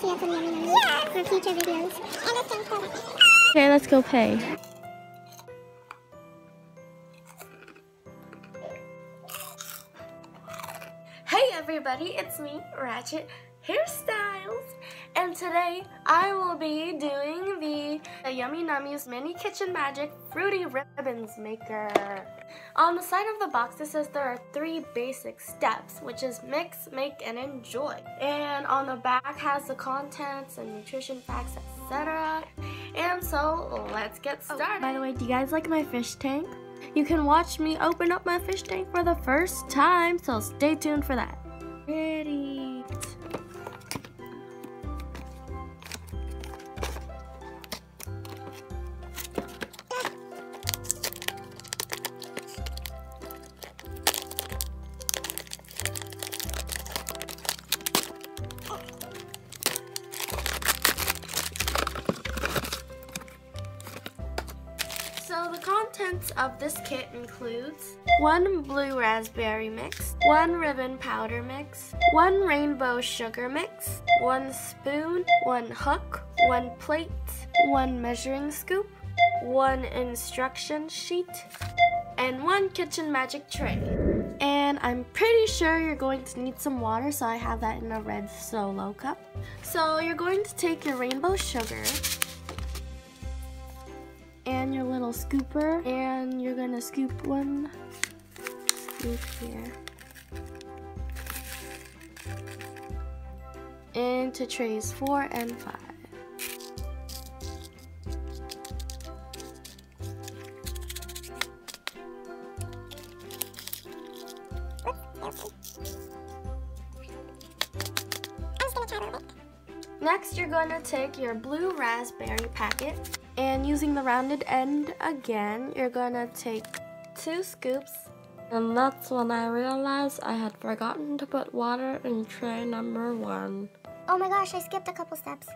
you for the Yummy Nummies for future videos. And this game's still Okay, let's go pay. Hey everybody, it's me, Ratchet Hairstyles, and today I will be doing the Yummy Nummies Mini Kitchen Magic Fruity Ribbons Maker. On the side of the box it says there are 3 basic steps, which is mix, make, and enjoy. And on the back has the contents and nutrition facts, etc. And so let's get started. By the way, do you guys like my fish tank? You can watch me open up my fish tank for the first time, so stay tuned for that. Ready. So the contents of this kit includes 1 blue raspberry mix, 1 ribbon powder mix, 1 rainbow sugar mix, 1 spoon, 1 hook, 1 plate, 1 measuring scoop, 1 instruction sheet, and 1 kitchen magic tray. And I'm pretty sure you're going to need some water, so I have that in a red solo cup. So you're going to take your rainbow sugar and your little scooper, and you're gonna scoop 1 scoop here into trays 4 and 5. Next, you're going to take your blue raspberry packet, and using the rounded end again, you're going to take 2 scoops. And that's when I realized I had forgotten to put water in tray number 1. Oh my gosh, I skipped a couple steps.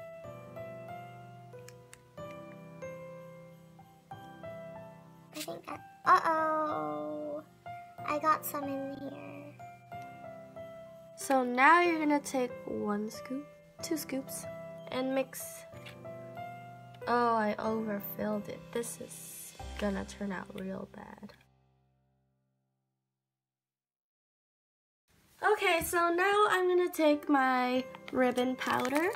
I think that... Uh-oh. I got some in here. So now you're going to take 1 scoop, 2 scoops, and mix. Oh, I overfilled it. This is gonna turn out real bad. Okay, so now I'm gonna take my ribbon powder,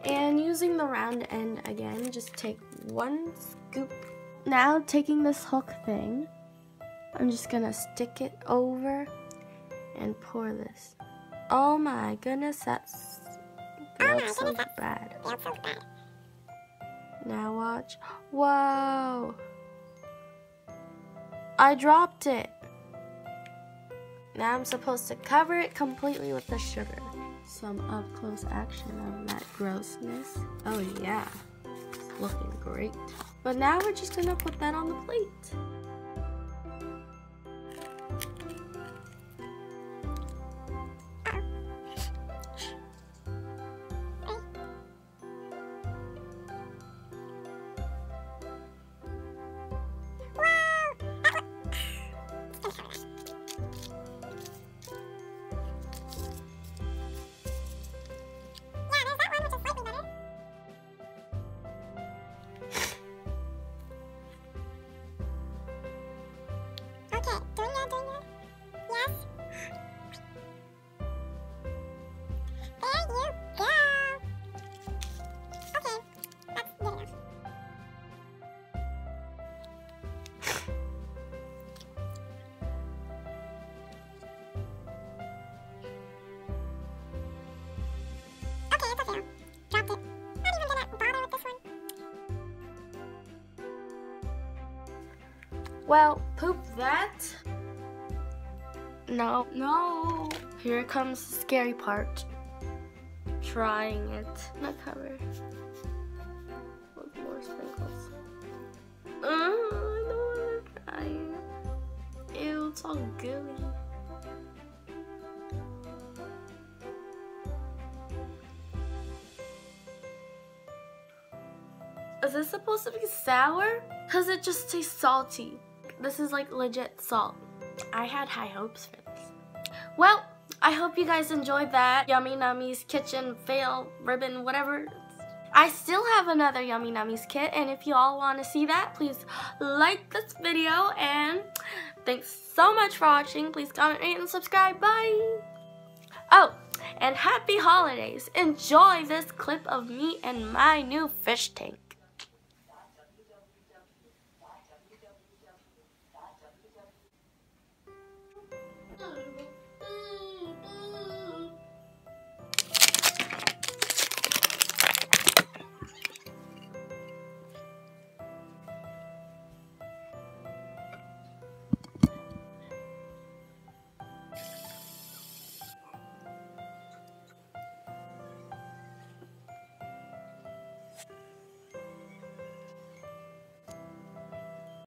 and using the round end again, just take 1 scoop. Now taking this hook thing, I'm just gonna stick it over and pour this. Oh my goodness, that's so bad. Now watch. Whoa! I dropped it. Now I'm supposed to cover it completely with the sugar. Some up close action of that grossness. Oh yeah, it's looking great. But now we're just gonna put that on the plate. Well, poop that. No. Here comes the scary part. Trying it. Not cover. With more sprinkles. I don't want to try. Ew, it's all gooey. Is this supposed to be sour? Cause it just tastes salty. This is like legit salt. I had high hopes for this. Well, I hope you guys enjoyed that Yummy Nummies kitchen fail ribbon, whatever. I still have another Yummy Nummies kit, and if you all want to see that, please like this video, and thanks so much for watching. Please comment, rate, and subscribe. Bye! Oh, and happy holidays. Enjoy this clip of me and my new fish tank.